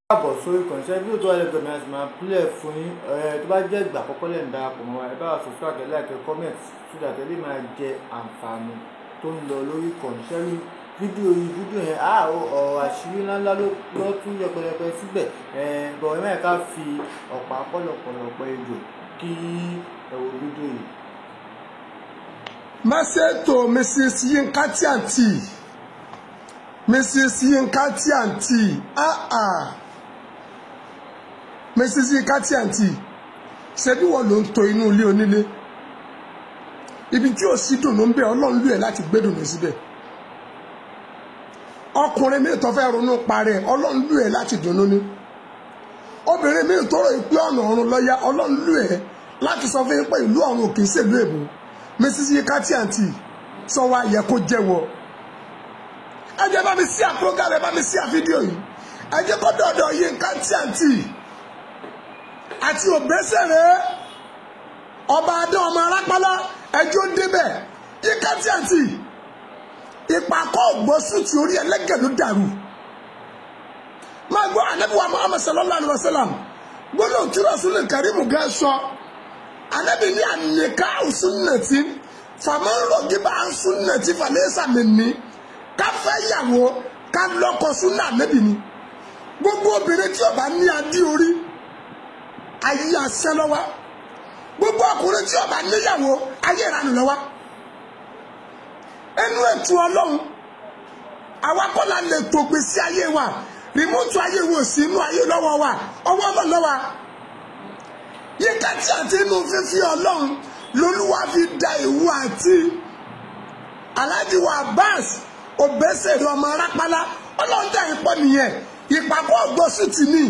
Káàbọ̀ sórí kọ̀ǹṣẹ́ bí òtún ayẹyẹ gbẹ̀mí àti máa pílẹ̀ fún yín tó bá jẹ́ ìgbà àkọ́kọ́ lẹ́nu darapọ̀ mọ́ wa ẹ bá wa subscribe àti like comment sódà tẹ́lẹ̀ máa jẹ àǹfààní tó ń lọ lórí kọ̀ǹṣẹ́ fídíò yẹn ọ̀rọ̀ àṣírí ńláńlá ló tún yẹ pẹlẹpẹ síbẹ̀ bọ̀wé mẹ́rin ká fi ọ̀pá pọ̀lọ̀pọ̀lọpọ̀ ejò kí ẹ wo fídíò yìí. Message to Mrs. Yinka TNT. Mrs. Yinka TNT. Mrs. Yinka TNT. Ṣebí wọ́n ló ń tò inú ilé onílé. Ibi tí ó sì dùn ló ń bẹ Ọlọ́run lù ẹ́ láti gbé dùn síbẹ̀. Ọkùnrin mi tó fẹ́ ronú parẹ́ Ọlọ́run lù ẹ́ láti dùnnú ni. Obìnrin mi tó rò pé ọ̀nà ọ̀run lọ́yà Ọlọ́run lù ẹ́ láti sọ fún yín pé ìlú ọ̀run kì í ṣèlú èbó. Mrs. Yinka TNT sọ wá yẹ kó jẹ́wọ́. Ẹ jẹ́ bá mi sí program ẹ bá mi sí fídíò yìí. Ẹ jẹ́ kó dọ̀dọ̀ Yinka TNT àti Obesere ọba adé ọmọ arápálá ẹjọ́ débẹ̀. Yinka TNT ìpàkọ́ ògbósùn tí orí ẹlẹ́gẹ̀ ló dàrú. Máa gbọ́ Ànábì wa Muhammad sallallahu alaihi wasallam gbọ́dọ̀ tí Rasulul Karim gan sọ. Ànábì ní àníká sunnati faman ragiba an sunnati falaysa minni. Ká fẹ́ yàwó ká lọ́kọ súnà Ànábì ni. Gbogbo obìnrin tí ó bá ní adé orí ayé àṣẹ lọ́wọ́. Gbogbo ọkùnrin tí ó bá níyàwó ayé ìranù lọ́wọ́. Ẹnu ètò Ọlọ́run àwa kọ́ la lè tó gbèsè ayé wa rìmọ́tù ayé wo sí inú ayé lọ́wọ́ wa ọwọ́ Ọlọ́run lọ́wọ́. Yinka TNT inú fífi Ọlọ́run lolúwa fi da ìwú àti Alhaji wa Abbas Obesere ọmọ arápálá Ọlọ́run dá ipò nìyẹn ìpàkọ́ ògbósùn tì ní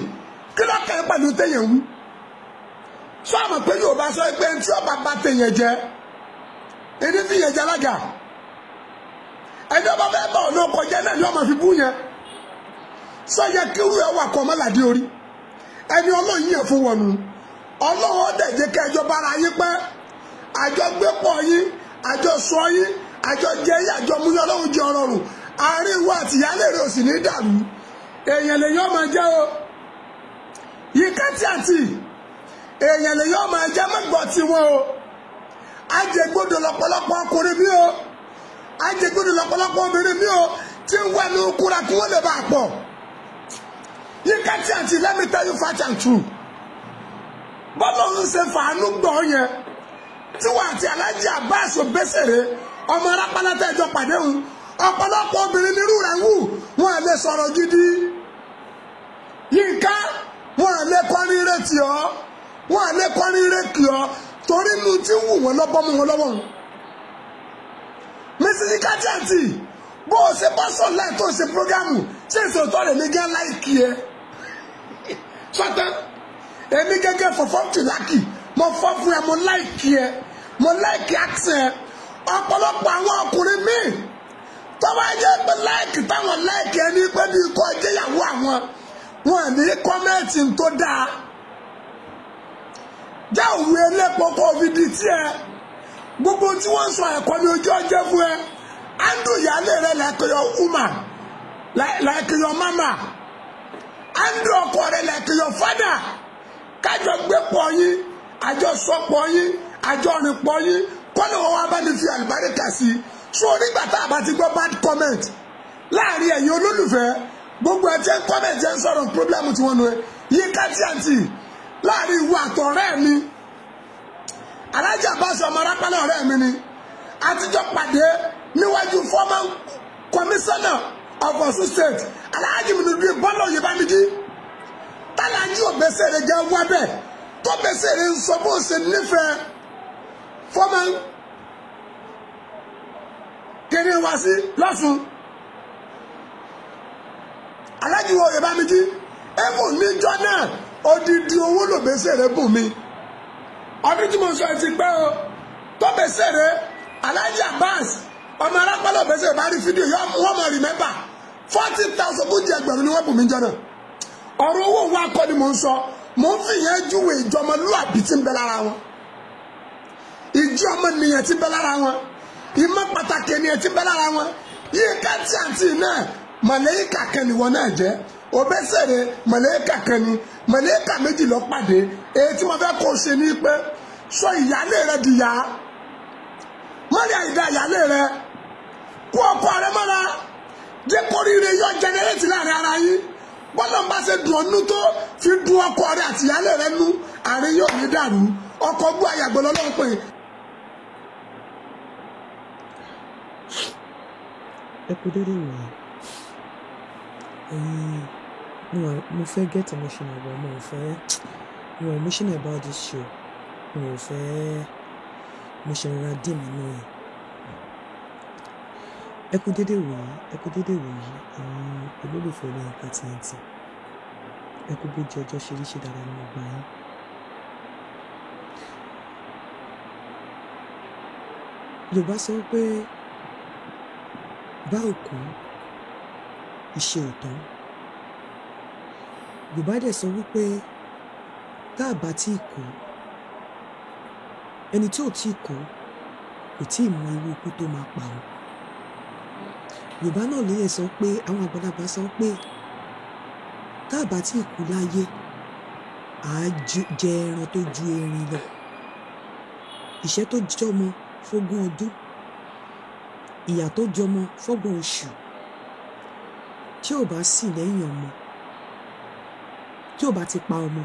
kí ló kẹ́ pẹ̀lú téèyàn wú. Sọ àmọ̀ pé Yorùbá sọ pé tí ọba bá téèyàn jẹ ẹni fi yẹn jẹ alága ẹni ọba fẹ́ bá ọ̀nà ọkọ̀ jẹ́ náà ni ọmọ fi bú yẹn. Sọ yẹ kí irú ẹ wà kọ́ ọmọlàdé orí ẹni Ọlọ́run yẹn fún wọn nù. Ọlọ́run ọdẹ jẹ́ kí ẹjọ́ bára yín pẹ́ àjọ gbé pọ̀ yín àjọ sọ yín àjọ jẹ́ yín àjọ mú yín Ọlọ́run jẹ́ ọrọ̀rùn àárín ìwọ àti ìyálé rẹ̀ ò sì ní dàrú èèyàn lè yọ́ máa jẹ́ o. Yinka TNT èèyàn lè yọ́ máa jẹ́ mọ́gbọ́ tiwọn o. Ajẹgbodò lọ́pọ̀lọpọ̀ ọkùnrin mi o ajẹgbodò lọ́pọ̀lọpọ̀ obìnrin mi o tí ń wẹ̀ ní kúra kí wọ́n lè bá a pọ̀. Yinka TNT let me tell you fact and true. Bọ́lọ́run ṣe fàánú gbọ́ yẹn tí wọ́n àti Alhaji Abbas Obesere ọmọ arápálá tẹ́jọ pàdé hùn ọ̀pọ̀lọpọ̀ obìnrin nírú rẹ̀ wù wọ́n lè sọ̀rọ̀ gidi. Yinka wọ́n lè kọrin ire tì ọ́ wọ́n lè kọrin ire kì ọ́ torí inú tí ń wù wọ́n lọ́bọ́ mú wọn lọ́wọ́. Mrs. Yinka TNT bó o ṣe bọ́ sọ̀ láì tó ṣe prógámù ṣé ìṣòtọ́ rẹ̀ mi gẹ́ láìkí ẹ sọ́tẹ́. Èmi gẹ́gẹ́ fọ̀fọ́ tìlákì mo fọ́ fún ẹ mo láìkí ẹ mo láìkí àṣẹ ẹ. Ọ̀pọ̀lọpọ̀ àwọn ọkùnrin míì tó bá jẹ́ pé láìkí táwọn láìkí ẹ ní pé bí ikọ̀ ìjẹyàwó àwọn wọn ní kọ́mẹ́ǹtì tó dáa. Já òwe elépo kó fi di tí ẹ gbogbo tí wọ́n sọ ẹ̀kọ́ ní ojú ọjọ́ fún ẹ andú ìyálé rẹ like your woman like your mama andú ọkọ rẹ like your father. Kájọ gbé pọ̀ yín àjọ sọ pọ̀ yín àjọ rìn pọ̀ yín kọ́nà wọn wá bá ní fi àlùbáríkà sí. So nígbà tá a bá ti gbọ́ bad comment láàrin ẹ̀yin olólùfẹ́ gbogbo ẹ̀ tí ń comment ẹ̀ ń sọ̀rọ̀ problem tí wọ́n nu ẹ̀. Yinka TNT láàrin ìwọ àtọ̀rẹ́ mi Alhaji Abbas ọmọ arápálá ọ̀rẹ́ mi ni àtijọ́ pàdé níwájú former commissioner of Osun State Alhaji Minudri Bọ́lá Oyèbámíjí. Alhaji Obesere jẹ́ wá bẹ́ẹ̀ tó Obesere ń sọ bó ṣe nífẹ̀ẹ́ fọ́mọ kiri wá sí lọ́sùn. Alhaji Oyèbámíjí ẹ̀fọ́ níjọ́ náà odidi owó l'Obesere bùn mi. Ọdún tí mo sọ ti pẹ́ o tó Obesere Alhaji Abbas ọmọ arápálá Obesere bá rí fídíò wọ́n mọ̀ rìmẹ́bà 40,000 bó jẹ́ ẹgbẹ̀rún ni wọ́n bùn mí jọ náà. Ọ̀rọ̀ owó wa kọ́ ni mò ń sọ mò ń fi yẹn júwe ìjọmọlúàbí tí ń bẹ lára wọn ìjọ ọmọnìyàn tí ń bẹ lára wọn ìmọ̀ pàtàkì ènìyàn tí ń bẹ lára wọn. Yinka TNT náà màlẹ́kà kan ni wọ́n náà jẹ́ Obesere màlẹ́kà kan ni màlẹ́kà méjì ló pàdé èyí tí mo fẹ́ kó ṣe ní pé sọ ìyálé rẹ dìyà mọ́rí àìdá ìyálé rẹ kó ọkọ rẹ mọ́ra jẹ́ kó rire yọ jẹnẹrétì láàrin ara yín bọ́lá ń bá ṣe dùn ọ́nú tó fi dùn ọkọ rẹ àti ìyálé rẹ nú àárín yóò ní dàrú ọkọ gbọ́ àyàgbọ́ lọ́lọ́run pé. Ẹ kú dédé wọ̀nyí. Mo fẹ́ get emotional but mo fẹ́ emotional about this show. Mo fẹ́ mo ṣe rọra dì mí nínú ẹ̀. Ẹ kú dédé wọ̀nyí. Olólùfẹ́ Leyin TNT. Ẹ kú bó jẹ́ ọjọ́ ṣe rí ṣe dára nínú ọgbà yín. Yorùbá sọ pé bá òkú ìṣe òtán. Yorùbá dẹ̀ sọ wípé tá a bá tí kú ẹni tí ò tí kú kò tí ì mọ irú ikú tó máa pa ọ́. Yorùbá náà lè sọ pé àwọn àgbàlagbà sọ pé tá a bá tí kú láyé à á jẹ ẹran tó ju erin lọ. Ìṣẹ́ tó jọmọ fógún ọdún, ìyà tó jọmọ fọ́gbọ̀n oṣù, tí ò bá sì lẹ́yìn ọmọ, tí ò bá ti pa ọmọ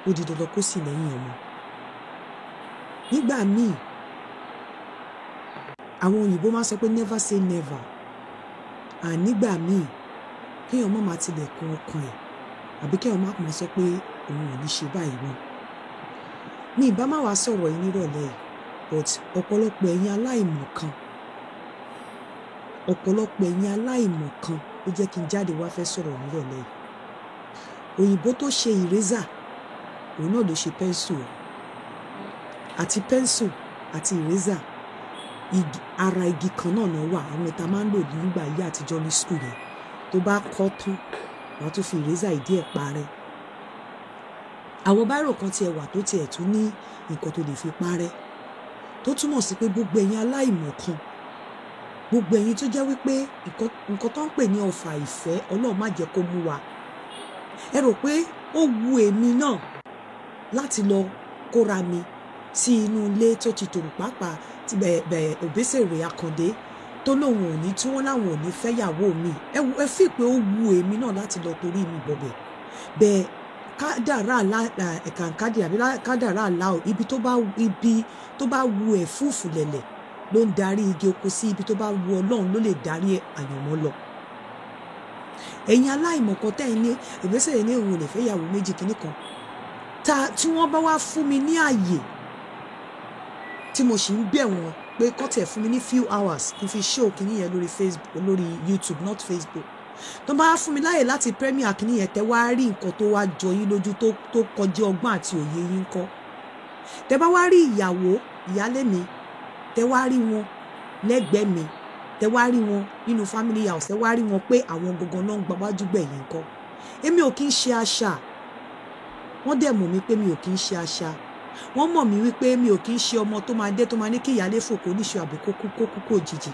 ó di dandan kó sì lẹ́yìn ọmọ. Nígbà míì àwọn òyìnbó máa sọ pé never say never. Nígbà míì kéèyàn má máa tilẹ̀ kún ọkàn ẹ̀ àbí kéèyàn má máa sọ pé òun ò ní ṣe báyìí mọ́. Mi ìbá má wàá sọ̀rọ̀ yìí nírọ̀lẹ́ yìí but ọ̀pọ̀lọpọ̀ ẹ̀yin aláìmọ̀kan ló jẹ́ kí n jáde wá fẹ́ sọ̀rọ̀ nírọ̀lẹ́ yìí. Òyìnbó tó ṣe ìrẹ́zà òun náà ló ṣe pẹ́ńsù àti pẹ́ńsù àti ìrẹ́zà ara igi kan náà wà àwọn ìta máa ń lò nígbà ayé àtijọ́ ní skul yẹn tó bá kọ́ tán wàá tún fi ìrẹ́zà ìdí ẹ̀ parẹ́. Àwọn báírò kan tiẹ̀ wà tó tiẹ̀ tún ní nǹkan tó lè fi parẹ́ tó túmọ̀ sí pé gbogbo ẹ̀yin aláìmọ̀kan gbogbo ẹ̀yin tó jẹ́ wípé nǹkan tó ń pè ní ọfà ìfẹ́ Ọlọ́run má jẹ́ kó mú wa. Ẹ rò pé ó wu èmi náà láti lọ kóra mi sí inú ilé tó ti tòrò pàápàá ti Obesere Akande tó lóun ò ní tí wọ́n láwọn ò ní fẹ́yàwó mi. Ẹ fi pé ó wu èmi náà láti lọ torí mi bọ̀bẹ̀ bẹ́ẹ̀ kádàrá ẹ̀kànkádì àbí kádàrá aláwọ̀ ibi tó bá wu ẹ̀ fúùfù lẹ̀lẹ̀ ló ń darí igi oko sí ibi tó bá wu Ọlọ́run ló lè darí àyànmọ́ lọ. Ẹ̀yin aláìmọ̀kan tẹ́ ẹ ní Obesere ní òun ò lè fẹ́ ìyàwó méjì kìíní kan tí wọ́n bá wá fún mi ní àyè tí mo sì ń bẹ̀ wọ́n pé kọ́tẹ̀ fún mi ní few hours kí n fi show kìíní yẹn lórí Facebook lórí YouTube not Facebook tó bá fún mi láyè láti premier kìíní yẹn tẹ́ wá rí nǹkan tó wá jọ yín lójú tó kọjá ọgbọ́n àti òye yín kọ́ tẹ́ bá wá rí ìyàwó ìyálé mi tẹ́ wá rí wọn lẹ́gbẹ̀ẹ́ mi tẹ́ wá rí wọn nínú family house tẹ́ wá rí wọn pé àwọn gangan náà ń gba wájú gbẹ̀yìn kọ́ èmi ò kí ń ṣe àṣà wọ́n dẹ̀ mọ̀ mí pé mi ò kí ń ṣe àṣà wọ́n mọ̀ mí wípé mi ò kí ń ṣe ọmọ tó máa dé tó máa ní kí ìyálé fòkó níṣu àbí kó kú òjijì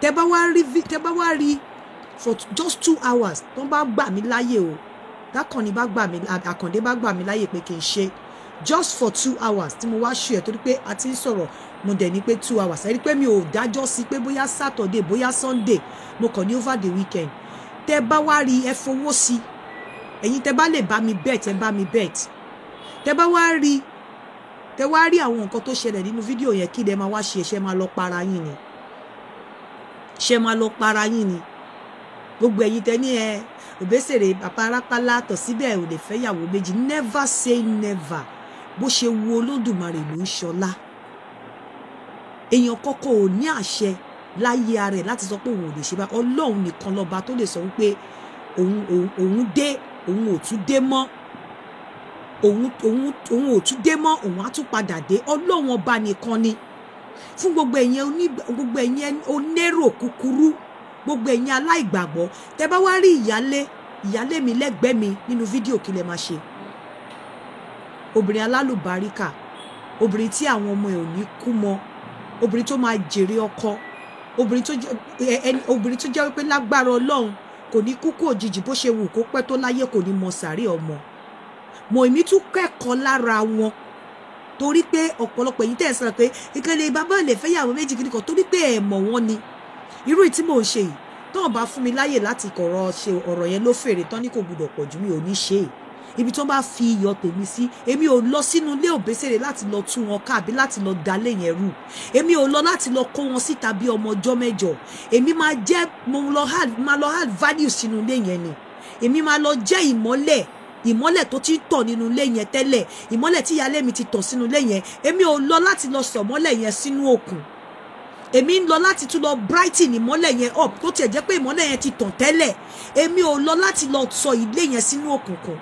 tẹ́ bá wá rí for just 2 hours tó bá gbà mí láyè o Àkàndé bá gbà mí láyè pé kí n ṣe just for 2 hours tí mo wá ṣe ẹ̀ torí pé a ti ń sọ̀rọ̀ mo dẹ̀ ní pé 2 hours ẹ rí pé mi ò dájọ́ sí pé bóyá Saturday bóyá Sunday mo kàn ní over the weekend tẹ́ bá wá rí ẹ fowó sí ẹ̀yin tẹ́ bá lè bá mi bet ẹ bá mi bet tẹ́ bá wá rí àwọn nǹkan tó ṣẹlẹ̀ nínú fídíò yẹn kí lẹ máa wá ṣe máa lọ para yín ni gbogbo ẹ̀yin tẹ́ ní Obesere bàbá arápálá tọ̀ síbẹ̀ ò lè fẹ́ ìyàwó méjì never say never bó ṣe wu Olódùmarè ló ń ṣọlá èèyàn kọ́kọ́ ò ní àṣẹ láyé ara ẹ̀ láti sọ pé òun ò lè ṣe bá Ọlọ́run nìkan lọ́ba tó lè sọ wípé òun dé òun ò tún dé mọ́ òun ò tún dé mọ́ òun á tún padà dé Ọlọ́run ọba nìkan ni fún gbogbo ẹ̀yin onérò kúkúrú gbogbo ẹ̀yin aláìgbàgbọ́ tẹ́ bá wá rí ìyálé mi lẹ́gbẹ̀ẹ́ mi nínú fídíò kí lẹ máa ṣe obìnrin alálùbáríkà obìnrin tí àwọn ọmọ ẹ̀ ò ní kú mọ́ obìnrin tó máa jèrè ọkọ obìnrin tó jẹ́ wípé lágbára Ọlọ́run kò ní kú kú òjijì bó ṣe wù kó pẹ́ tó láyé kò ní mọ sàárè ọmọ. Mo èmi tún kẹ́kọ̀ọ́ lára wọn torí pé ọ̀pọ̀lọpọ̀ yìí tẹ̀ sọ pé ìkẹlẹ̀ bàbá lè fẹ́ yàwó méjì kìíní kan torí pé ẹ̀ mọ̀ wọ́n ni irú tí mò ń ṣe yìí tó bá fún mi láyè láti kọ̀rọ̀ ṣe ọ̀rọ̀ yẹn ló fèrè tán ní kò gbọdọ̀ pọ̀ jù mi ò ní ṣe é ibi tó bá fi iyọ̀ tèmi sí èmi ò lọ sínú ilé Obesere láti lọ tú wọn ká àbí láti lọ dalé yẹn rú èmi ò lọ láti lọ kó wọn síta bí ọmọ ọjọ́ mẹ́jọ èmi máa jẹ́ mo máa lọ add value sínú ilé yẹn ni èmi máa lọ jẹ́ ìmọ́lẹ̀ tó ti tọ̀ nínú ilé yẹn tẹ́lẹ̀ ìmọ́lẹ̀ tí ìyálé mi ti tọ̀ sínú ilé yẹn èmi ò lọ láti lọ sọ̀mọ́lẹ̀ yẹn sínú òkun èmi ń lọ láti tún lọ brighten ìmọ́lẹ̀ yẹn up tó tiẹ̀ jẹ́ pé ìmọ́lẹ̀ yẹn ti tàn tẹ́lẹ̀ èmi ò lọ láti lọ sọ ilé yẹn sínú òkùnkùn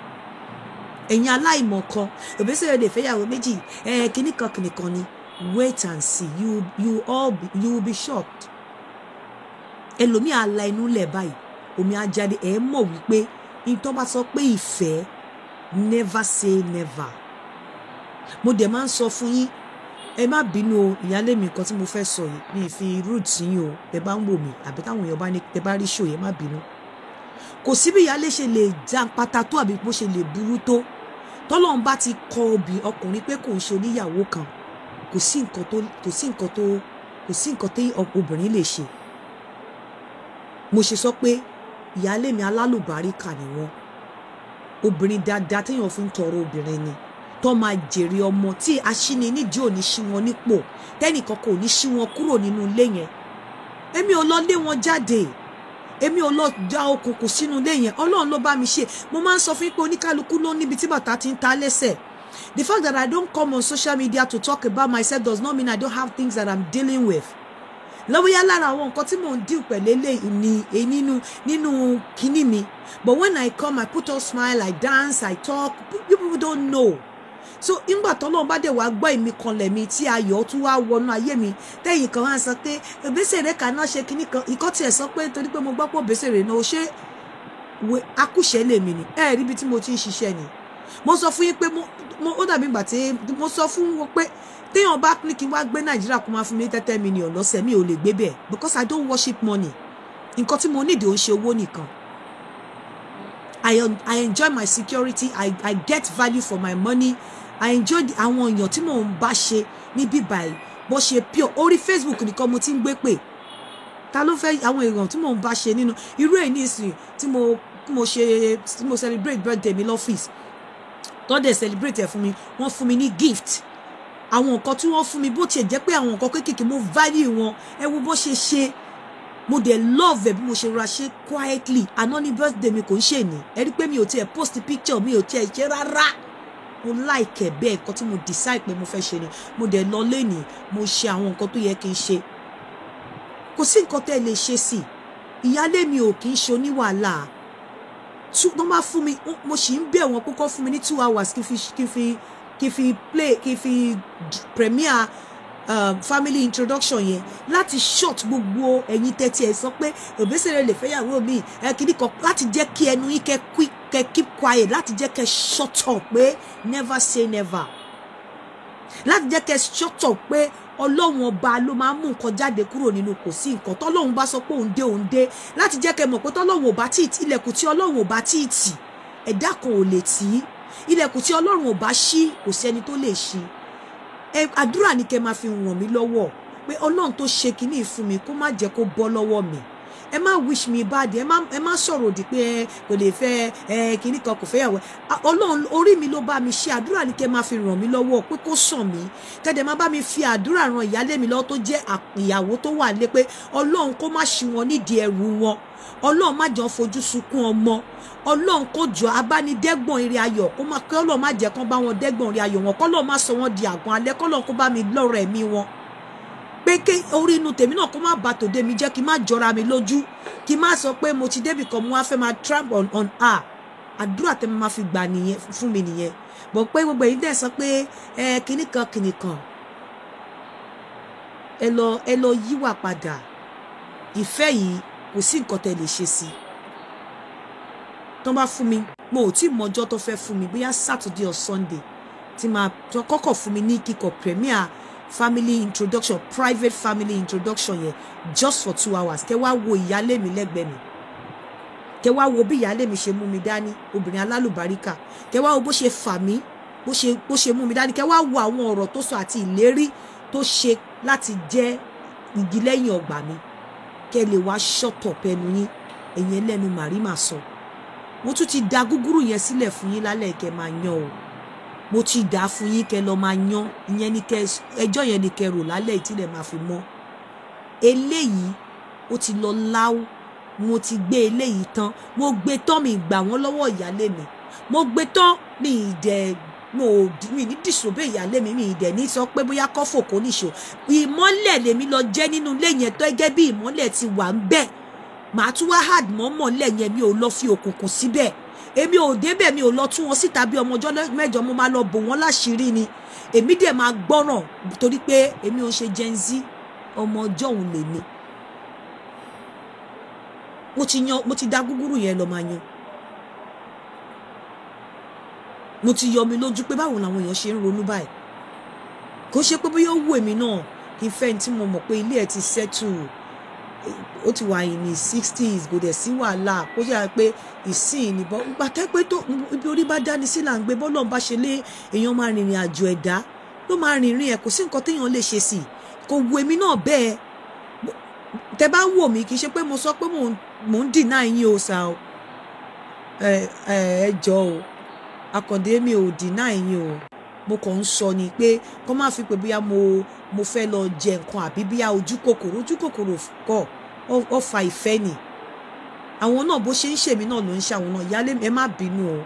ẹ̀yin aláìmọ̀ kan Obesere lè fẹ́yàwó méjì kìnnìkan ni wait and see you will be shocked ẹlòmíì ala inú lẹ̀ báyìí omi á jáde ẹ̀ mọ̀ wípé ìtọ́ bá sọ pé ìfẹ́ never say never mo dẹ̀ máa ń sọ fún yín ẹ má bínú o ìyálé mi nǹkan tí mo fẹ́ sọ yìí mi fi root yín o ẹ bá ń wò mí àbí táwọn èèyàn bá ní tẹ bá rí ṣò yẹn má bínú kò sí bí ìyálé ṣe lè já pátá tó àbí bó ṣe lè burú tó tọ́lọ́run bá ti kọ ọkùnrin pé kò ń ṣe oníyàwó kan kò sí nǹkan tí obìnrin lè ṣe mo ṣe sọ pé ìyálé mi alálùbáríkà ni wọ́n obìnrin dáadáa téèyàn fi ń tọrọ obìnrin ni tó máa jèrè ọmọ tí aṣíni nídìí ò ní ṣí wọn nípò tẹ́nìkan kò ní ṣí wọn kúrò nínú ilé yẹn èmi ò lọ lé wọn jáde èmi ò lọ já okùnkùn sínú ilé yẹn Ọlọ́run ló bá mi ṣe mo máa ń sọ fún yín pé oníkálukú ló níbi tí bàtà ti ń ta lẹ́sẹ̀ the fact that I don't come on social media to talk about myself does not mean I don't have things that I'm dealing with lọ́wọ́yá lára àwọn nǹkan tí mò ń deal pẹ̀lú eléyìí nínú kíní mi but when I come I put on smile I dance I talk people don't know so ìgbà tọ́lọ́run bá dẹ̀ wá gbọ́ ìmí kanlẹ̀ mi tí ayọ̀ tún wá wọnú ayé mi tẹ́yìn kan wá sọ pé Obesere kaná ṣe kíní kan ìkọ́ tiẹ̀ sọ pé torí pé mo gbọ́ pé Obesere náà ṣé akúṣẹ́ lèmi ni ẹ rí ibi tí mo ti ń ṣiṣẹ́ ni mo sọ fún yín pé ó dàbí ìgbà tí mo sọ fún wọn pé téèyàn bá ní kí n wá gbé Nàìjíríà kó máa fún mi ní 30 million lọ́sẹ̀ mi ò lè gbé bẹ́ẹ̀ because I don't worship money nǹkan tí mo need ò ń ṣe owó nìkan I enjoy my security I get value for my money I enjoy àwọn èèyàn tí mò ń bá ṣe ní bíbáyìí bó ṣe pure orí Facebook nìkan mo ti ń gbé pè ta ló fẹ́ àwọn èèyàn tí mò ń bá ṣe nínú irú ẹ̀ nísìnyí tí mo celebrate birthday mi lọ́fíìsì tó dẹ̀ celebrate ẹ̀ fún mi wọ́n fún mi ní gift àwọn nǹkan tí wọ́n fún mi bó tiẹ̀ jẹ́ pé àwọn nǹkan kéékèèké mo value wọn ẹ wo bó ṣe mo dẹ̀ love ẹ̀ bí mo ṣe ra ṣe quietly àná ní birthday mi kò ń ṣe ní ẹ rí pé mi ò tiẹ̀ post picture mi ò tiẹ̀ ṣe rárá mo like ẹ̀ bẹ́ẹ̀ nǹkan tí mo decide pé mo fẹ́ ṣe ni mo dẹ̀ lọ lẹ́nìí mo ṣe àwọn nǹkan tó yẹ kí n ṣe kò sí nǹkan tẹ́ lè ṣe sí ìyálé mi ò kì í ṣe oníwàhálà ṣùgbọ́n bá fún mi mo sì ń bẹ̀ wọ́n pé kó fún mi ní 2 hours kí n fi premiere family introduction yẹn láti short gbogbo ẹ̀yin tẹ́tí ẹ̀ sọ pé Obesere lè fẹ́yàwó mi kìíní kan láti jẹ́ kí ẹnu yín kẹ́ keep quiet láti jẹ́ kẹ́ shut up pé never say never láti jẹ́ kẹ́ shut up pé Ọlọ́run ọba ló máa ń mú nǹkan jáde kúrò nínú kò sí nǹkan tọ́lọ́run bá sọ pé òun dé láti jẹ́ kẹ́ mọ̀ pé tọ́lọ́run ò bá tí ì tì ilẹ̀kùn tí Ọlọ́run ò bá tí ì tì ẹ̀dá kan ò lè tì í ilẹ̀kùn tí Ọlọ́run ò bá ṣí kò sẹ́ni tó lè ṣí àdúrà ni kẹ́ máa fi ràn mí lọ́wọ́ pé Ọlọ́run tó ṣe kinní fún mi kó má jẹ́ kó bọ́ lọ́wọ́ mi ẹ má wish me bad ẹ má sọ̀rọ̀ òdì pé kò lè fẹ́ kinní kan kò fẹ́yàwó Ọlọ́run orí mi ló bá mi ṣe àdúrà ni kẹ́ máa fi ràn mí lọ́wọ́ pé kó sàn mí kẹ́dẹ̀ má bá mi fi àdúrà ran ìyálé mi lọ́wọ́ tó jẹ́ ìyàwó tó wà lé pé Ọlọ́run kó má ṣí wọn nídìí ẹrù wọn Ọlọ́run má jọ fojú sunkún ọmọ Ọlọ́run kó jọ abánidẹ́gbọ̀n ire ayọ̀ kó má kẹ́ Ọlọ́run má jẹ́ kán bá wọn dẹ́gbọ̀n ire ayọ̀ wọn kọ́lọ́run má sọ wọn di àgàn alẹ́ kọ́lọ́run kó bá mi lọ́rọ̀ ẹ̀mí wọn pé ké orí inú tèmi náà kó má bà tòde mi jẹ́ kí má jọra mi lójú kí má sọ pé mo ti débì kan mo wá fẹ́ máa tramp on her àdúrà tẹ́ máa fi gbà nìyẹn fún mi nìyẹn bọ̀ pé gbogbo èyí dẹ̀ sọ pé kinní kan ẹ lọ yíwà padà ìfẹ́ yìí kò sí nǹkan tẹ́ lè ṣe sí tó bá fún mi mo ò tí mọjọ́ tó fẹ́ fún mi bóyá Saturday or Sunday tí máa kọ́kọ́ fún mi ní kíkọ premier family introduction, private family introduction yẹn just for 2 hours. Kẹ́ wá wo ìyálé mi lẹ́gbẹ̀ẹ́ mi. Kẹ́ wá wo bí ìyálé mi ṣe mú mi dání, obìnrin alálùbáríkà. Kẹ́ wá wo bó ṣe fà mí, bó ṣe mú mi dání. Kẹ́ wá wo àwọn ọ̀rọ̀ tó sọ àti ìlérí tó ṣe láti jẹ́ igi lẹ́yìn ọgbà mi. Kẹ́ lè wá shut up ẹnu yín, ẹ̀yin ẹlẹ́nu màrímà sọ. Mo tún ti da gúgúrú yẹn sílẹ̀ fún yín lálẹ́ kẹ́ máa yan o. Mo ti dà fún yín kẹ́ lọ máa yan. Ìyẹn ni kẹ́ ẹjọ́ yẹn ni kẹ́ rò lálẹ́ tí lẹ máa fi mọ́. Eléyìí ó ti lọ láú. Mo ti gbé eléyìí tán. Mo gbé tán mi gbà wọ́n lọ́wọ́ ìyálé mi. Mo gbé tán mi ní disobey ìyálé mi ìdẹ̀ ní sọ pé bóyá kọ́fò kò níṣò. Ìmọ́lẹ̀ lèmi lọ jẹ́ nínú ilé yẹn tó gẹ́gẹ́ bí ìmọ́lẹ̀ ti wà ń bẹ̀. Màá tún wá hard mọ́mọ́lẹ̀ yẹn mi ò lọ fi òkùnkùn síbẹ̀. Èmi ò débẹ̀ mi ò lọ tún wọn síta bí ọmọ ọjọ́ mẹ́jọ mo máa lọ bò wọ́n láṣìírí ni. Èmi dẹ̀ máa gbọ́ràn torí pé èmi ò ṣe Gen Z ọmọ ọjọ́ òun lè ní. Mo ti da gúgúrú yẹn lọ máa yan. Mo ti yọ mi lójú pé báwo làwọn èèyàn ṣe ń ronú báyìí. Kò ṣe pé bóyá ó wù èmi náà kí n fẹ́ tí mo mọ̀ pé ilé ẹ̀ ti settle. Ó ti wà ní 60s kò dẹ̀ sí wàhálà kó yára pé ìsìn nìbọn gbàtẹ́ pé tó ibi orí bá dání sí là ń gbé bọ́lọ̀ ń bá ṣe lé èèyàn máa rìnrìn àjò ẹ̀dá ló máa rìnrìn ẹ̀ kò sí nǹkan téèyàn lè ṣe sí kò wù èmi náà bẹ́ẹ̀ tẹ́ bá wò mí kì í ṣe pé mo sọ pé mò ń deny yín o sà o ẹ jọ̀ọ́ o Àkàndé mi ò deny yín o mo kàn ń sọ ni pé kó má fi pé bóyá mo fẹ́ lọ jẹ nǹkan àbí bóyá ojú kòkòrò kọ́ ó fa ìfẹ́ ni àwọn náà bó ṣe ń ṣèmi náà ló ń ṣe àwọn náà ìyálé ẹ má bínú o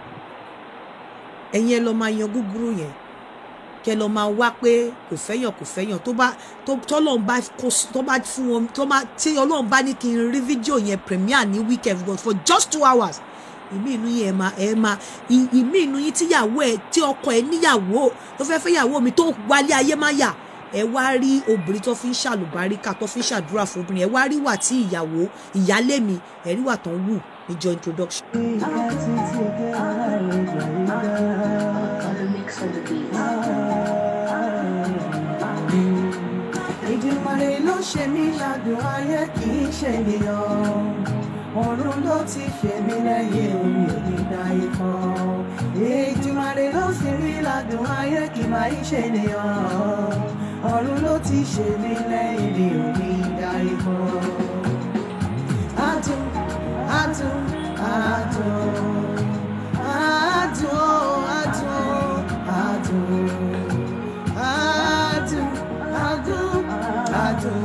ẹ̀yin ẹ lọ máa yan gúgúrú yẹn kẹ lọ máa wá pé kò fẹ́yàn tọ́lọ́run bá fún wọn tí Ọlọ́run bá ní kí n rí fídíò yẹn premiere ní weekend but for just 2 hours ìmí inú yín ìmí inú yín tíyàwó ẹ tí ọkọ ẹ níyàwó tó fẹ́ fẹ́yàwó mi tó wálé ayé má yà ẹ wá rí obìnrin tó fi ń ṣàlùbáríkà tó fi ń ṣàdúrà fún obìnrin ẹ wá rí wà tí ìyálé mi ẹ rí wà tán wù níjọ introduction. Ìdùmarè ló ṣe mí ládùn ayé kì í ṣe ènìyàn ọ̀run ló ti ṣe mí lẹ́yìn omi ò ní dáyé kan. Ìdùmarè ló ṣe mí ládùn ayé kì máa ń ṣe ènìyàn ọ̀run ló ti ṣe mí lẹ́yìn mi ò ní dáyé kan. Adùn adùn adùn adùn adùn adùn adùn adùn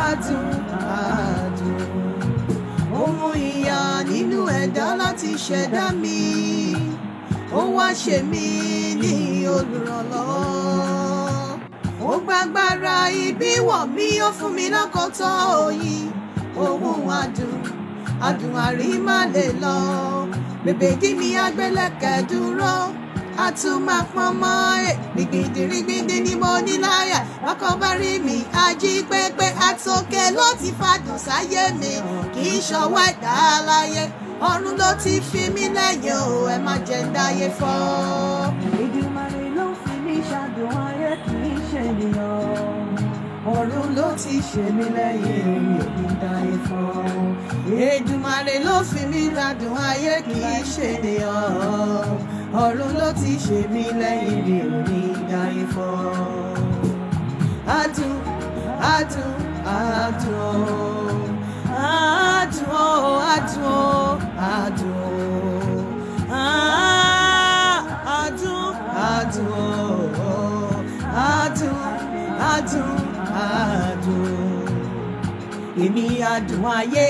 adùn adùn ohun ìyà nínú ẹ̀dá láti ṣẹ̀dá mi ó wá ṣe mí ní olùrànlọ́wọ́ ó gbàgbára ibi wọ̀ mí ó fún mi lọ́kọ̀tọ̀ òyìn ohun adùn adùn àrímá lè lọ bèbè dí mi agbélẹ̀kẹ̀ dúró àtúmọ̀pọ̀mọ́ rìgbìdì ni mo ní láyà ọkọ̀ bá rí mi ají pépé àtòkè ló ti fàdùn sáyé mi kì í ṣọwọ́ ẹ̀dá láyé ọ̀run ló ti fi mí lẹ́yìn o ẹ má jẹ́ ń dáyé fọ́. Ìdùmarè ló fi mí ṣàdùn ayé kì í ṣe ènìyàn ọ̀run ló ti ṣe mí lẹ́yìn mi ò ní dáyé fọ́. Ìdùmarè ló fi mí ṣàdùn ayé kì í ṣe ènìyàn ọ̀run ló ti ṣe mí lẹ́yìn mi ò ní dáyé fọ́. Adùn adùn adùn adùn adùn adùn adùn adùn adùn adùn èmi adùn ayé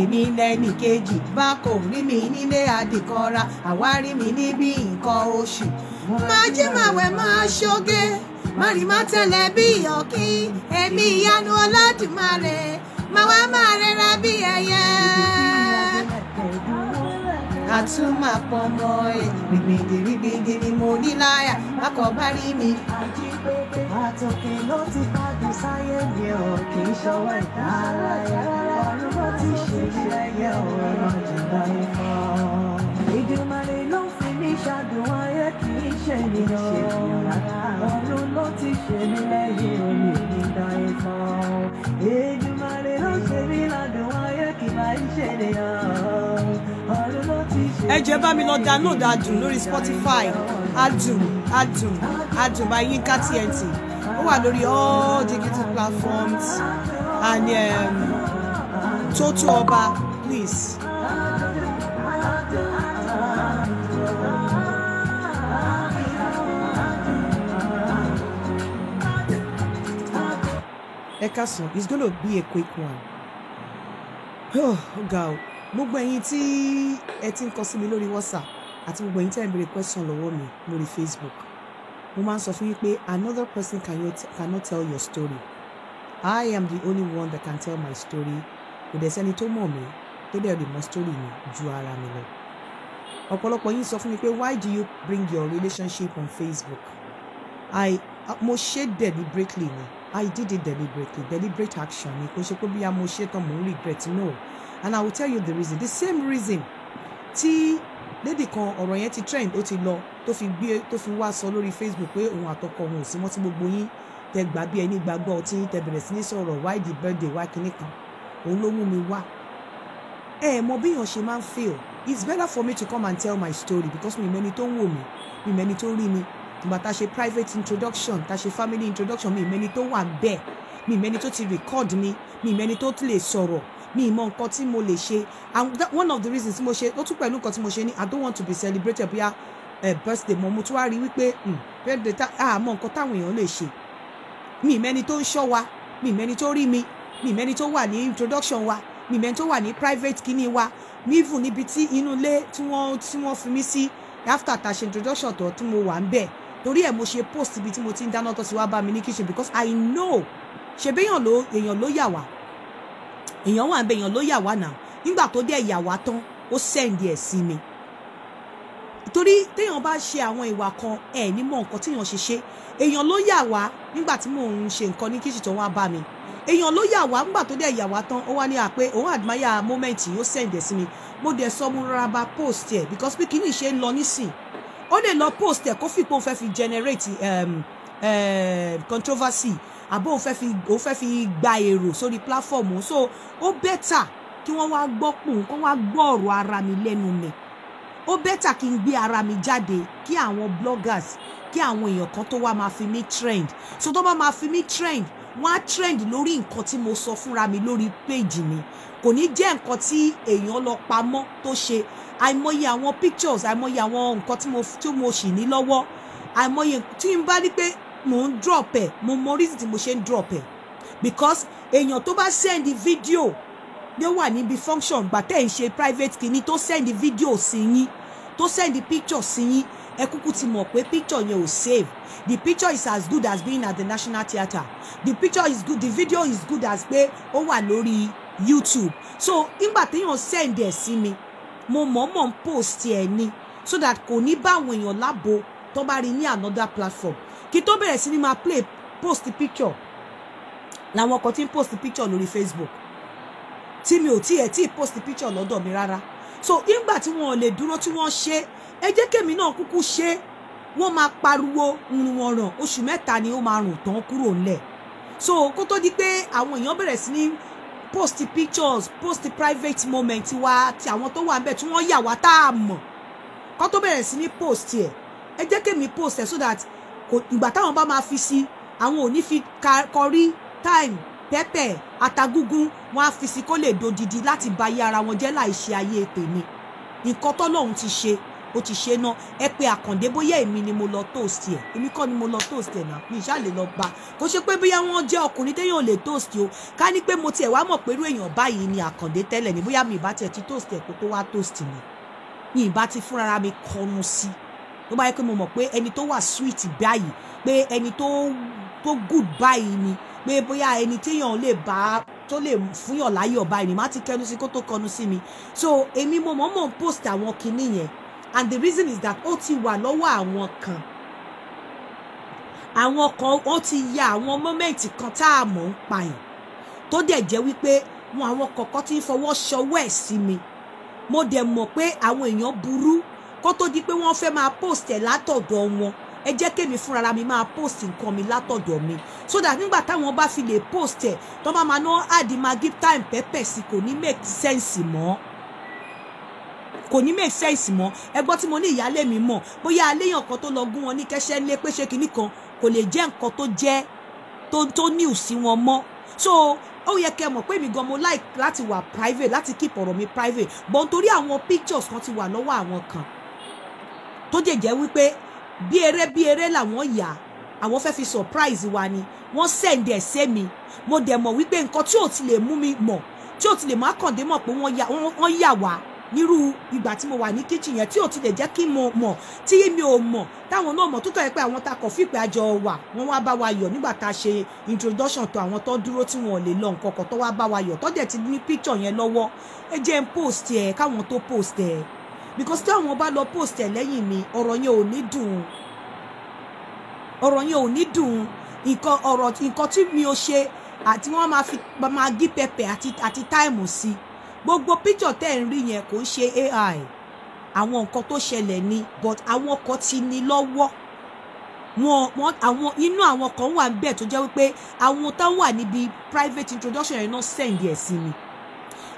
èmi lẹ́nì kejì bá kò rí mi nílé àdìkọ́ra àwárí mi níbi nǹkan oṣù máa jí màwẹ̀ máa ṣoge má rí má tẹ̀lé bí ọ̀kí èmi ìyanu Olódùmarè máa wá máa rẹra bí ẹyẹ. Àtúmọ̀pọ̀mọ́ rìgbìdì ni mo ní láyà akọ̀ bá rí mi. Àtòkè ló ti fàdùn sáyé mi ò kì í ṣọwọ́ ẹ̀dá láyé ọ̀run ló ti ṣe ṣẹyẹ ọ̀rọ̀ jùlọ ẹ̀fọ́. Ìdùmarè ló fi mí ṣàdùn ayé kì í ṣe ènìyàn ẹ jẹ́ bá mi lọ download adùn lórí Spotify. Adùn by Yinka TNT. Ó wà lórí all digital platforms and Toto Oba, please. Ekason, it's going to be a quick one. Oh, God. Gbogbo ẹ̀yin tí ẹ ti ń kọ sí mi lórí WhatsApp àti gbogbo ẹ̀yin tí ẹ ń béèrè question lọ́wọ́ mi lórí Facebook. Mo máa ń sọ fún yín pé another person cannot tell your story. I am the only one that can tell my story. Kò dẹ̀ sẹ́ni tó mọ̀ mí tó dẹ̀ lè mọ̀ story mi ju ara mi lọ. Ọ̀pọ̀lọpọ̀ yín sọ fún mi pé why do you bring your relationship on Facebook? Mo ṣe deliberately ni. I did it deliberately. Deliberate action ni. Kò ṣe pé bí a mo ṣe tán mo ń regret, no. And I will tell you the reason. The same reason tí lady kan ọ̀rọ̀ yẹn ti trend ó ti lọ tó fi wá sọ lórí Facebook pé òun àtọkọ òun ò sí mọ́ tí gbogbo yín tẹ gbà bí ẹni gbàgbọ́ tí tẹ bẹ̀rẹ̀ sí ní sọ̀rọ̀ why the birthday why kinní kan òun ló mú mi wá. Mo bí èèyàn ṣe máa ń feel it's better for me to come and tell my story because mi mẹ́ni tó ń wò mí mi mẹ́ni tó rí mi ìgbà tá a ṣe private introduction tá a ṣe family introduction mi mẹ́ni tó wà bẹ́ẹ̀ mi mẹ́ni tó ti record mi mẹ́ni tó ti lè sọ̀rọ̀ mi mọ nǹkan tí mo lè ṣe and one of the reasons tí mo ṣe ó tún pẹ̀lú nǹkan tí mo ṣe ní I don't want to be celebrated bí birthday mo tún wá rí wípé birthday mọ nǹkan táwọn èèyàn lè ṣe mi mẹ́ni tó ń ṣọ́ wa mi mẹ́ni tó rí mi mẹ́ni tó wà ní introduction wa mi mẹ́ni tó wà ní private kíní wa mi even níbi tí inú ilé tí wọ́n fi mí sí after tá a ṣe introduction tó tí mo wà ń bẹ̀ torí ẹ̀ mo ṣe post ibi tí mo ti ń dáná tó ti wá bá mi ní kitchen because I know ṣebí èèyàn ló yà wá èèyàn wà ń bẹ èèyàn ló yà wá náà nígbà tó dé yà wá tán ó send ẹ̀ sí mi torí téèyàn bá ṣe àwọn ìwà kan ní mọ nǹkan téèyàn ṣe èèyàn ló yà wá nígbà tí mò ń ṣe nǹkan ní kíṣì tó wá bá mi èèyàn ló yà wá nígbà tó dé yà wá tán ó wá ní àpé òun admire moment yìí ó send ẹ̀ sí mi mo dẹ̀ sọ mo rárá bá post ẹ̀ because bí kíní ṣe ń lọ nísìn ó lè lọ post ẹ̀ kó fìpò fẹ́ fi generate controversy àbó òun fẹ́ fi gba èrò sórí platform so ó bẹ́tà kí wọ́n wá gbọ́ pòun kó wá gbọ́ ọ̀rọ̀ ara mi lẹ́nu mi ó bẹ́tà kí n gbé ara mi jáde kí àwọn bloggers kí àwọn èèyàn kan tó wá máa fi mí trend so tó bá máa fi mí trend wọ́n á trend lórí nǹkan tí mo sọ fúnra mi lórí page mi kò ní jẹ́ nǹkan tí èèyàn lọ pamọ́ tó ṣe àìmọye àwọn pictures àìmọye àwọn nǹkan tí mo ṣì ní lọ́wọ́ àìmọye tí n bá ní pé mo ń drop ẹ̀ mo mọ reason tí mo ṣe ń drop ẹ̀ because èèyàn tó bá send video ló wà níbi function gbà tẹ́ ń ṣe private kìíní tó send video sí yín tó send picture sí yín ẹ kúkú ti mọ̀ pé picture yẹn ò save the picture is as good as being at the National Theatre the picture is good the video is good as pé ó wà lórí YouTube so nígbà téèyàn send ẹ̀ sí mi mo mọ̀ọ́mọ̀ ń post ẹ̀ ni so that kò ní bá àwọn èèyàn lábo tó bá rí ní another platform kí tó bẹ̀rẹ̀ sí ni máa post picture làwọn kan tí ń post picture lórí Facebook tí mi ò tí post picture lọ́dọ̀ mi rárá so nígbà tí wọn ò lè dúró tí wọ́n ṣe ẹ jẹ́ kémi náà kúkú ṣe wọ́n máa pariwo wọn ràn oṣù mẹ́ta ni ó máa rùn tán kúrò ńlẹ̀ so kó tó di pé àwọn èèyàn bẹ̀rẹ̀ sí ní post pictures post private moment wa ti àwọn tó wà ń bẹ̀ tí wọ́n yà wá tá a mọ̀ kó tó bẹ̀rẹ̀ sí ní post ẹ̀ ẹ jẹ́ kémi post ẹ̀ so that ìgbà táwọn bá máa fi sí àwọn ò ní fi kọrí time pẹ́pẹ́ àtagúngún wọn á fi sí kó lè dodidi láti ba ayé ara wọn jẹ́ láì ṣe ayé tèmi nǹkan tọ́lọ́run ti ṣe ó ti ṣe náà ẹ pé àkàndé bóyá èmi ni mo lọ toast ẹ èmi kọ́ ni mo lọ toast ẹ náà mi ìṣá lè lọ bá kó ṣe pé bóyá wọ́n jẹ́ ọkùnrin téèyàn ò lè toast o ká ní pé mo tiẹ̀ wá mọ̀ pé irú èèyàn báyìí ni àkàndé tẹ́lẹ̀ ni bóyá mi ìbá tiẹ̀ ti toast ẹ kó tó wá toast mi ìbá ti fúnra mi kọnu sí ló bá yẹ pé mo mọ̀ pé ẹni tó wà sweet báyìí pé ẹni tó good báyìí ni pé bóyá ẹni téèyàn lè bá tó lè fúnyàn láyọ̀ báyìí ni má ti kẹnu sí kó tó kọnu sí mi so èmi mo mọ̀ post àwọn kinní yẹn and the reason is that ó ti wà lọ́wọ́ àwọn kan ó ti ya àwọn mọ́mẹ́ǹtì kan tá a mọ̀ ń pa yìí tó dẹ̀ jẹ́ wípé wọn àwọn kọ̀ọ̀kan ti ń fọwọ́ ṣọwọ́ ẹ̀ sí mi mo dẹ̀ mọ̀ pé àwọn èèyàn burú kó tó di pé wọ́n fẹ́ máa post ẹ̀ látọ̀dọ̀ wọn ẹ jẹ́ kémi fúnra mi máa post nǹkan mi látọ̀dọ̀ mi so that nígbà táwọn bá fi lè post ẹ̀ tó bá máa ná àdì máa give time pẹ́pẹ́ sí kò ní make sense mọ́ kò ní make sense mọ́. Ẹ gbọ́ tí mo ní ìyálé mi mọ̀ bóyá aléyàn kan tó lọ gún wọn ní kẹ́sẹ́ lé pé ṣe kinní kan kò lè jẹ́ nǹkan tó jẹ́ tó new sí wọn mọ́. So ó yẹ kẹ́ mọ̀ pé mi gan mo like láti wà private, láti keep ọ̀rọ̀ mi private, but nítorí àwọn pictures kan ti wà lọ́wọ́ àwọn kan tó jẹ́ wípé bí eré làwọn yà, àwọn fẹ́ fi surprise wa ni wọ́n send ẹ̀ sí mi. Mo dẹ̀ mọ̀ wípé nǹkan tí ò ti lè mú mi mọ̀, tí ò ti lè má kàndé mọ̀ pé wọ́n yà wá nírú ìgbà tí mo wà ní kitchen yẹn, tí ò ti lè jẹ́ kí mo mọ̀, tí mi ò mọ̀ táwọn náà mọ̀ tó tọ́ ẹ pé àwọn ta kọ̀ fípẹ́ àjọ wà wọ́n wá bá wa yọ̀ nígbà tá a ṣe introduction tó àwọn tó dúró tí wọn ò lè lọ nǹkan kan tó wá bá wa yọ̀ tó dẹ̀ ti ní picture yẹn lọ́wọ́. Ẹ jẹ́ n post ẹ̀ káwọn tó post ẹ̀, because tí àwọn bá lọ post ẹ̀ lẹ́yìn mi ọ̀rọ̀ yẹn ò ní dùn, ọ̀rọ̀ yẹn ò ní dùn. Nǹkan tí mi ò ṣe àti wọ́n máa gí pẹpẹ àti táìmù sí. Gbogbo picture tẹ́ ń rí yẹn kò ń ṣe AI, àwọn nǹkan tó ṣẹlẹ̀ ni, but àwọn kan ti ní lọ́wọ́ àwọn inú àwọn kan wà ńbẹ̀ tó jẹ́ wípé àwọn tó wà níbi private introduction yẹn náà send ẹ̀ sí mi.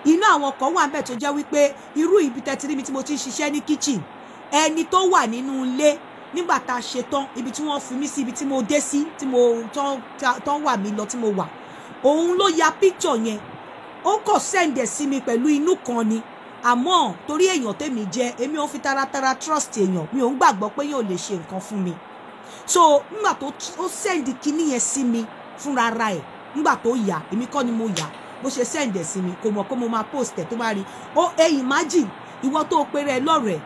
Inú àwọn kan wà ńbẹ̀ tó jẹ́ wípé irú ibi tẹ́tí rí mi tí mo ti ń ṣiṣẹ́ ní kitchen, ẹni tó wà nínú ilé nígbà tá a ṣe tán ibi tí wọ́n fi mí sí, ibi tí mo dé sí, tí mo tán wà mí lọ tí mo wà, òun ló ya picture yẹn. Ó kàn send ẹ̀ sí mi pẹ̀lú inú kan ni, àmọ́ torí èèyàn tèmi jẹ́ èmi ò fi taratara trust èèyàn, mi ò ń gbàgbọ́ pé yóò lè ṣe nǹkan fún mi. So nígbà tó send kinní yẹn sí mi fúnra ara ẹ̀, nígbà tó yà èmi kọ́ ni mo yà, bó ṣe send ẹ̀ sí mi kò mọ̀ pé mo máa post ẹ̀ tó bá rí. Ó imagine ìwọ tó péré lọ́rẹ̀ẹ́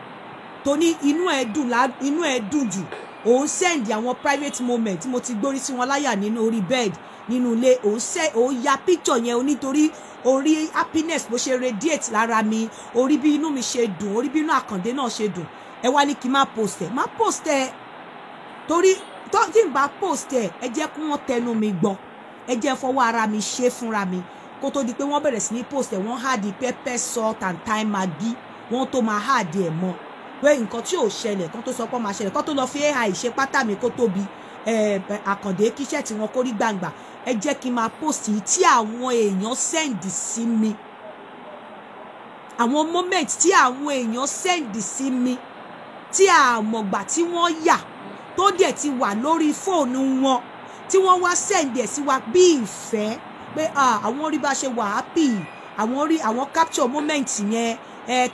tó ní inú ẹ̀ dùn jù, òun send àwọn private moment tí mo ti gbórí sí wọn láyà nínú orí bed nínú ilé, òun ya picture yẹn onítorí orí happiness bó ṣe radiate lára mi, orí bí inú mi ṣe dùn, orí bí inú Àkàndé náà ṣe dùn. Ẹ wá ní kí n má post ẹ̀ torí tí n bá post ẹ̀ ẹ jẹ́ kí wọ́n tẹnu mi gbọ́, ẹ jẹ́ fọwọ́ ara mi ṣe fúnra mi kó tó di pé wọ́n bẹ̀rẹ̀ sí ní post ẹ̀, wọ́n hard pepper salt and thyme maggi, wọ́n tó máa hard ẹ̀ mọ́ pé nǹkan tí ò ṣẹlẹ̀ kan tó sọ pé ó máa ṣẹlẹ̀, kan tó lọ fi AI ṣe pátá mi kó tóbi Àkàndé kíṣẹ́ tí wọ́n kórí gbangba. Ẹ jẹ́ kí n máa post yìí tí àwọn èèyàn send sí mi, àwọn moment tí àwọn èèyàn send sí mi tí àmọ̀gbà tí wọ́n yà tó dẹ̀ ti wà lórí fóònù wọn tí wọ́n wá send ẹ̀ sí wa bí ìfẹ́ pé àwọn rí bá ṣe wà happy, àwọn capture moment yẹn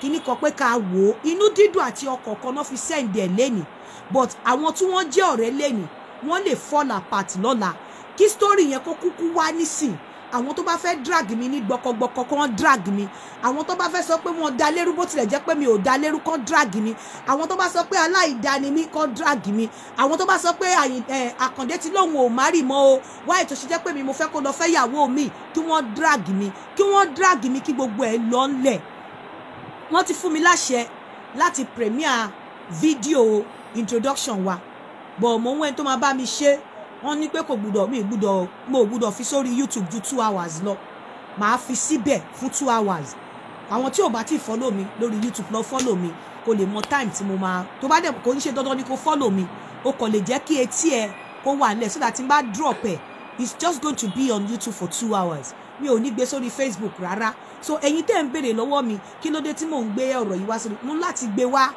kíní kan pé ká wò ó, inú dídùn àti ọkọ̀ kan náà fi send ẹ̀ lẹ́nìí. But àwọn tí wọ́n jẹ́ ọ̀rẹ́ lẹ́nìí wọ́n lè fall apart lọ́la, kí story yẹn kó kúkú wá nísìn. Àwọn tó bá fẹ́ drag mi ní gbọkọgbọkọ kan drag mi, àwọn tó bá fẹ́ sọ pé wọ́n dá lérú bó tilẹ̀ jẹ́ pé mi ò dá lérú kan drag mi, àwọn tó bá sọ pé aláìdáni mi kan drag mi, àwọn tó bá sọ pé Àkàndé ti lóun ò márì mọ́ o, wáyé tó ṣe jẹ́ pé mi mo fẹ́ kó lọ fẹ́ yàwó mi, kí wọ́n drag mi, kí gbogbo ẹ̀ lọ ńlẹ̀. Wọ́n ti fún mi láṣẹ láti premiere video introduction wa, but mo wọ́n tó máa bá mi ṣe wọ́n ní pé mo gbọ́dọ̀ fi sórí YouTube ju 2 hours lọ, màá fi síbẹ̀ fún 2 hours. Àwọn tí ò bá ti follow mi lórí YouTube lọ follow mi kó lè mọ time tí mo máa, tó bá dẹ̀ kò ní ṣe dandan ni kó follow mi, ó kàn lè jẹ́ kí etí ẹ kó wà nílẹ̀ so that tí n bá drop ẹ̀ it's just going to be on YouTube for 2 hours. Mi ò ní gbé sórí Facebook rárá. So ẹ̀yin tẹ́ ń béèrè lọ́wọ́ mi kí ló dé tí mò ń gbé ọ̀rọ̀ yìí wá sórí, mo láti gbé wá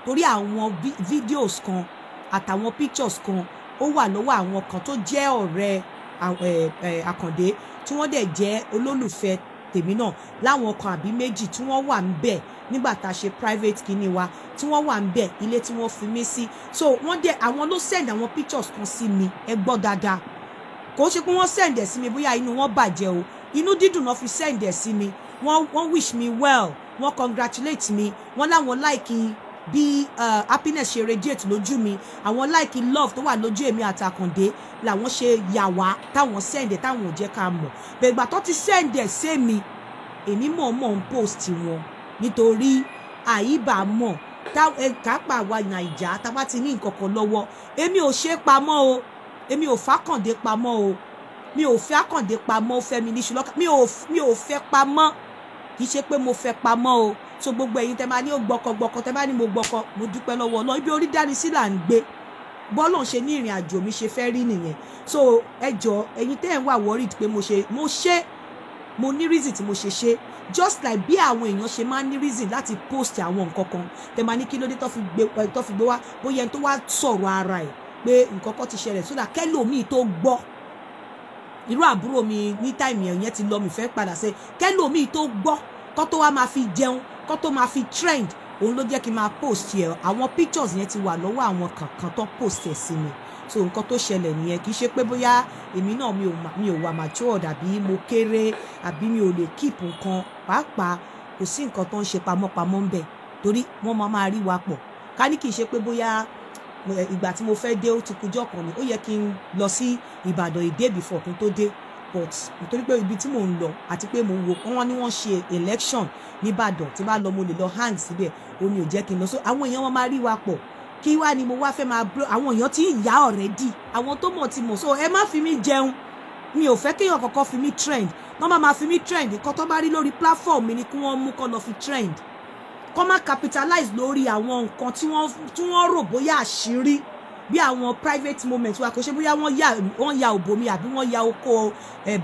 torí àwọn videos kan àtàwọn pictures kan ó wà lọ́wọ́ àwọn kan tó jẹ́ ọ̀rẹ́ Àkàndé tí wọ́n dẹ̀ jẹ́ olólùfẹ́ tèmi náà, láwọn kan àbí méjì tí wọ́n wà ńbẹ̀ nígbà tá a ṣe private kíní wa, tí wọ́n wà ńbẹ̀ ilé tí wọ́n fi mí sí. So wọ́n dẹ̀ àwọn ló send àwọn pictures kan sí mi, ẹ gbọ́ dáadáa, kò ṣe pé wọ́n send ẹ̀ sí mi bóyá inú wọn bàjẹ́ o, inú dídùn náà fi send ẹ̀ sí mi. Wọ́n wish me well, wọ́n congratulate me, wọ́n láwọn like bí happiness ṣe radiate lójú mi, àwọn like love tó wà lójú èmi àti Àkàndé làwọn ṣe yà wá táwọn send ẹ̀ táwọn ò jẹ́ ká mọ̀. Bẹ̀gbà tó ti send ẹ̀ sí mi, èmi mọ̀ ń post wọn nítorí àyíbá mọ̀ kápá wa Nàìjà tá bá ti ní nǹkan kan lọ́wọ́. Èmi ò ṣe pamọ́ o, èmi ò fàkàndé pamọ́ o, mi ò fẹ́ Àkàndé pamọ́, fẹ́mi ní ṣùlọ́kà, mi ò fẹ́ pamọ́, kì í ṣe pé mo fẹ́ pamọ́ o. So gbogbo ẹ̀yin tẹ́ máa ní ó gbọkọgbọkọ, tẹ́ bá ní mo gbọkọ, mo dúpẹ́ lọ́wọ́ Ọlọ́run, ibi orí dání sí là ń gbé, bọ́lọ̀ ṣe ní ìrìn àjò mi ṣe fẹ́ rí nìyẹn. So ẹ jọ̀ọ́ ẹ̀yin tẹ́ ń wà worried pé mo ṣe mo ní reason tí mo ṣe just like bí àwọn èèyàn ṣe máa ní reason láti post àwọn nǹkan kan tẹ́ máa ní kí ló dé tó fi gbé wá bóyá ẹni tó wá sọ̀rọ̀ ara ẹ̀ pé nǹkan kan ti ṣẹlẹ̀ sódà kẹ́lòmíì tó gbọ́ irú àbúrò mi ní time yẹn ti lọ mi fẹ́ padà ṣe kẹ́lòmíì tó gbọ́ kó tó wá máa fi jẹun kó tó máa fi trend òun ló jẹ́ kí n máa post ẹ̀ àwọn pictures yẹn ti wà lọ́wọ́ àwọn kankan tó post ẹ̀ sí mi so nǹkan tó ṣẹlẹ̀ nìyẹn kì í ṣe pé bóyá èmi náà mi ò wà mature àbí mo kéré àbí mi ò lè keep nǹkan pàápàá kò sí nǹkan tó ń ṣe pamọ́pamọ́ ń bẹ̀ torí wọ́n máa rí wa pọ̀ ká ní kì í ṣe pé bóyá ìgbà tí mo fẹ́ dé ó ti kújọ́ kan ni ó yẹ kí n lọ sí Ìbàdàn a day before kí n tó dé but nítorí pé ibi tí mò ń lọ àti pé mo wò wọ́n ní wọ́n ṣe election ní Ìbàdàn tí bá lọ mo lè lọ hang síbẹ̀ ó ní ò jẹ́ kí n lọ so àwọn èèyàn wọn máa rí wa pọ̀ kí wá ni mo wá fẹ́ máa bro àwọn èèyàn tí ń yá already àwọn tó mọ̀ ti mọ̀ so ẹ má fi mí jẹun mi ò fẹ́ kéèyàn kankan fi mí trend wọ́n máa fi mí trend nǹkan tó bá rí lórí platform mi ni kí wọ́n mú kọ́ lọ fi trend kọ́ má capitalize lórí àwọn nǹkan tí wọ́n rò bóyá àṣírí bí àwọn private moment wa kò ṣe bóyá wọ́n ya òbò mi àbí wọ́n ya oko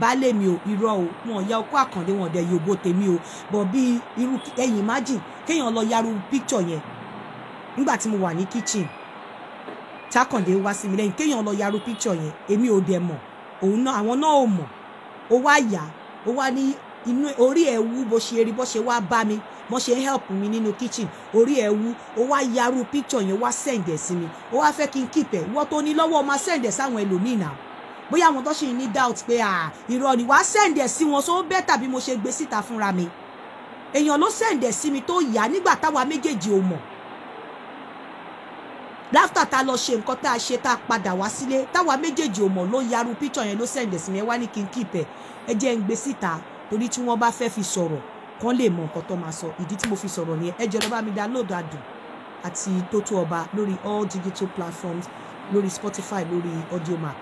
baálé mi ò irọ́ o wọ́n ya oko àkàndé wọn dẹ̀ yòbó tèmi o but bí irú ẹ̀yìn imagine kéèyàn lọ yaru picture yẹn nígbà tí mo wà ní kitchen tákàndé wá sí mi lẹ́yìn kéèyàn lọ yaru picture yẹn èmi ò dẹ̀ mọ̀ òun náà àwọn náà ò mọ̀ ó wá yá ó wá ní inú orí ẹ̀ wú bó ṣe rí bó ṣe wá bá mi wọ́n ṣe help mi nínú kitchen orí ẹ̀ wú ó wá yaru picture yẹn wá send ẹ̀ sí mi ó wá fẹ́ kí n keep ẹ̀ wọ́n tó ní lọ́wọ́ máa send ẹ̀ sáwọn ẹlòmíì náà bóyá àwọn tó ṣì ní doubt pé irọ́ ni wàá send ẹ̀ sí wọn so better bí mo ṣe gbé síta fúnra mi èèyàn ló send ẹ̀ sí mi tó yá nígbà táwa méjèèjì ò mọ̀ láfta ta lọ ṣe nǹkan tá a ṣe tá a padà wá sílé táwa méjèèjì ò mọ̀ ló yaru picture yẹn ló send ẹ̀ sí mi ẹ wá ní kí n keep ẹ̀ ẹ jẹ́ ń gbé síta torí tí wọ́n bá fẹ́ fi sọ̀rọ̀ kán lè mọ nǹkan tó máa sọ ìdí tí mo fi sọ̀rọ̀ nìyẹn ẹ jẹ́ lọ bá mi download Adùn àti Tótó Ọba lórí all digital platforms lórí Spotify lórí Audiomack.